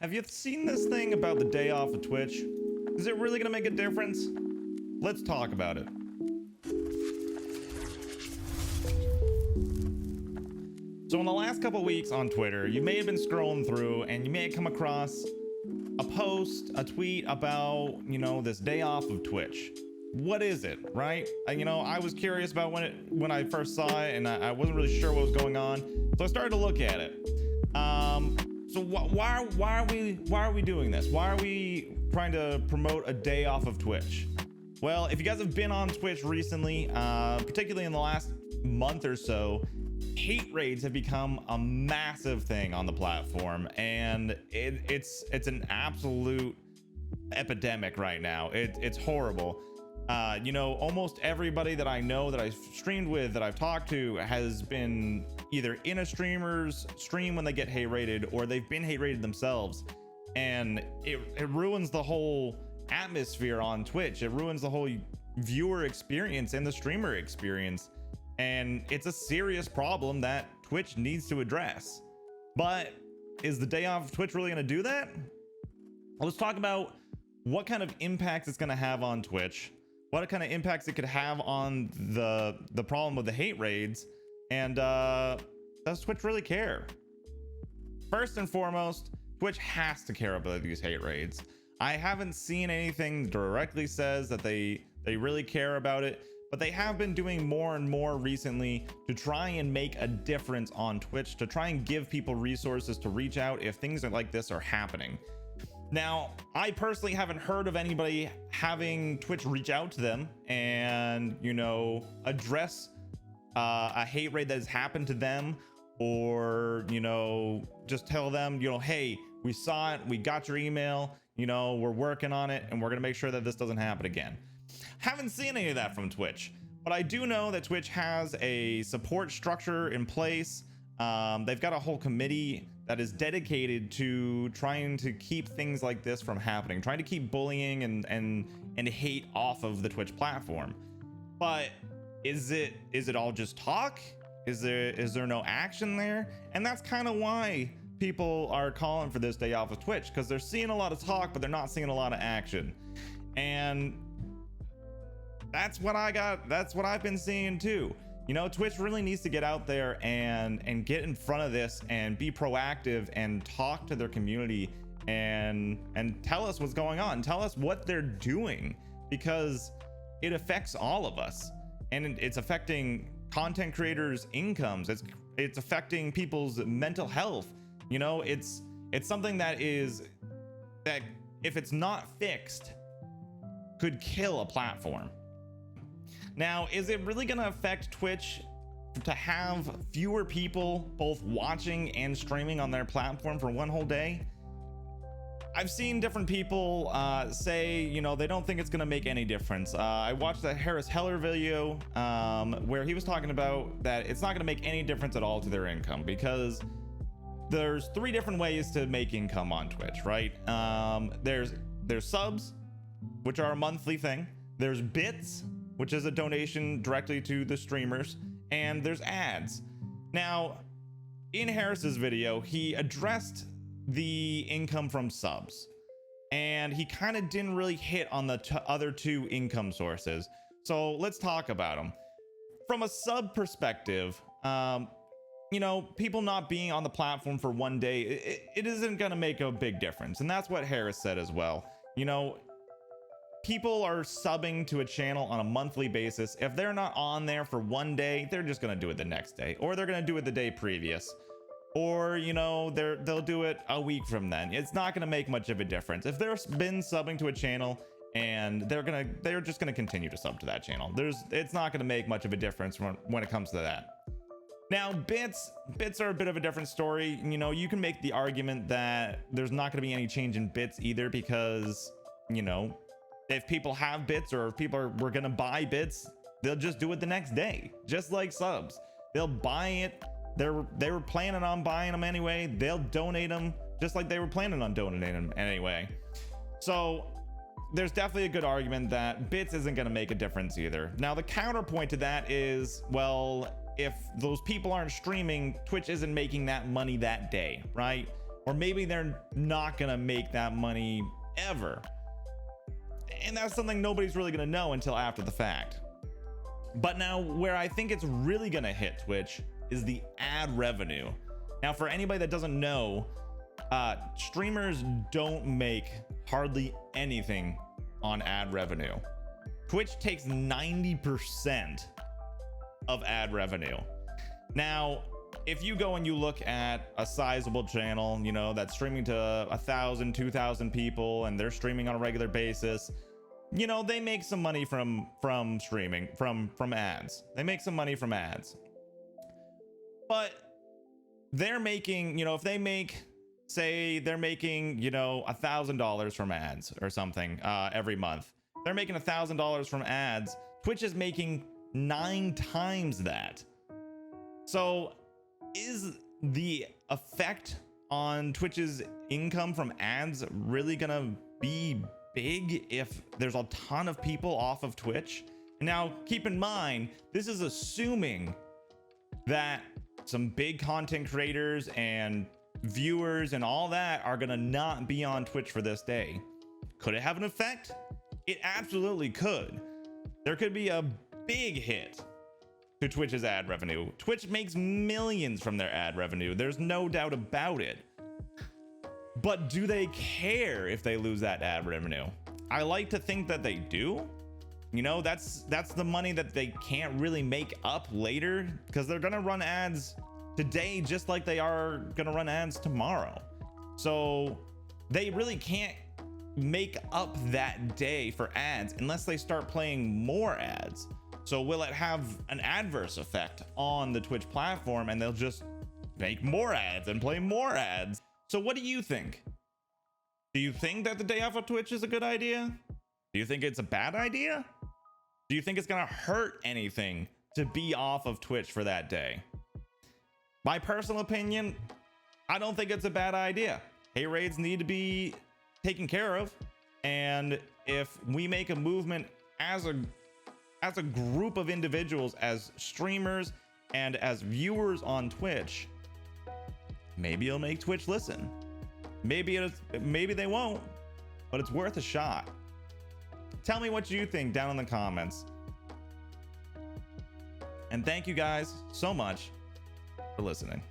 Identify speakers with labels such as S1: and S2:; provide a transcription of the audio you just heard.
S1: Have you seen this thing about the day off of Twitch? Is it really gonna make a difference? Let's talk about it. So in the last couple weeks on Twitter, you may have been scrolling through and you may have come across a post, a tweet about, this day off of Twitch. What is it, right? I was curious about when I first saw it, and I wasn't really sure what was going on. So I started to look at it. So why are we doing this? Why are we trying to promote a day off of Twitch? Well, if you guys have been on Twitch recently, particularly in the last month or so, hate raids have become a massive thing on the platform, and it's an absolute epidemic right now. It's horrible. Almost everybody that I know that I've streamed with, that I've talked to, has been either in a streamer's stream when they get hate raided, or they've been hate raided themselves, and it ruins the whole atmosphere on Twitch. It ruins the whole viewer experience and the streamer experience, and it's a serious problem that Twitch needs to address. But is the day off of Twitch really going to do that? Well, let's talk about what kind of impacts it's going to have on Twitch, what kind of impacts it could have on the problem with the hate raids, and does Twitch really care? First and foremost, Twitch has to care about these hate raids. I haven't seen anything directly says that they really care about it, but they have been doing more and more recently to try and make a difference on Twitch, to try and give people resources to reach out if things like this are happening. Now, I personally haven't heard of anybody having Twitch reach out to them and, address a hate raid that has happened to them, or, just tell them, hey, we saw it, we got your email, we're working on it, and we're going to make sure that this doesn't happen again. Haven't seen any of that from Twitch, but I do know that Twitch has a support structure in place. They've got a whole committee that is dedicated to trying to keep things like this from happening, trying to keep bullying and hate off of the Twitch platform. But is it all just talk? Is there no action there? And that's kind of why people are calling for this day off of Twitch, because they're seeing a lot of talk, but they're not seeing a lot of action. And that's what I've been seeing too. Twitch really needs to get out there and get in front of this and be proactive and talk to their community and tell us what's going on, tell us what they're doing, because it affects all of us, and it's affecting content creators' incomes. It's affecting people's mental health. It's something that if it's not fixed, could kill a platform. Now, is it really going to affect Twitch to have fewer people both watching and streaming on their platform for one whole day? I've seen different people say, they don't think it's going to make any difference. I watched that Harris Heller video where he was talking about that it's not going to make any difference at all to their income, because there's 3 different ways to make income on Twitch, right? There's subs, which are a monthly thing. There's bits, which is a donation directly to the streamers, and there's ads. Now, in Harris's video, he addressed the income from subs, and he kind of didn't really hit on the other 2 income sources. So let's talk about them. From a sub perspective, people not being on the platform for one day, it isn't going to make a big difference. And that's what Harris said as well. People are subbing to a channel on a monthly basis. If they're not on there for one day, they're just going to do it the next day, or they're going to do it the day previous, or they'll do it a week from then. It's not going to make much of a difference. If they've been subbing to a channel and they're just going to continue to sub to that channel, it's not going to make much of a difference when it comes to that. Now, bits are a bit of a different story. You can make the argument that there's not going to be any change in bits either, because if people have bits, or if people were going to buy bits, they'll just do it the next day, just like subs. They'll buy it. They were planning on buying them anyway. They'll donate them just like they were planning on donating them anyway. So there's definitely a good argument that bits isn't going to make a difference either. Now, the counterpoint to that is, well, if those people aren't streaming, Twitch isn't making that money that day, right? or maybe they're not gonna make that money ever. And that's something nobody's really gonna know until after the fact. But now where I think it's really gonna hit Twitch is the ad revenue. Now, for anybody that doesn't know, streamers don't make hardly anything on ad revenue. Twitch takes 90% of ad revenue. Now, if you go and you look at a sizable channel, you know, that's streaming to 1,000, 2,000 people, and they're streaming on a regular basis, you know, they make some money from streaming, from ads. They make some money from ads. But they're making, you know, if they make, say they're making, you know, $1,000 from ads or something every month, they're making $1,000 from ads. Twitch is making 9 times that. So is the effect on Twitch's income from ads really gonna be big if there's a ton of people off of Twitch? And now keep in mind, this is assuming that some big content creators and viewers and all that are gonna not be on Twitch for this day. Could it have an effect? It absolutely could. There could be a big hit to Twitch's ad revenue. Twitch makes millions from their ad revenue. There's no doubt about it. But do they care if they lose that ad revenue? I like to think that they do. You know, that's the money that they can't really make up later, because they're gonna run ads today just like they are gonna run ads tomorrow. So they really can't make up that day for ads unless they start playing more ads. So will it have an adverse effect on the Twitch platform, and they'll just make more ads and play more ads? So what do you think? Do you think that the day off of Twitch is a good idea? Do you think it's a bad idea? Do you think it's gonna hurt anything to be off of Twitch for that day? My personal opinion, I don't think it's a bad idea. Hate raids need to be taken care of, and if we make a movement as a group of individuals, as streamers and as viewers on Twitch, maybe it'll make Twitch listen. Maybe they won't, but it's worth a shot. Tell me what you think down in the comments. And thank you guys so much for listening.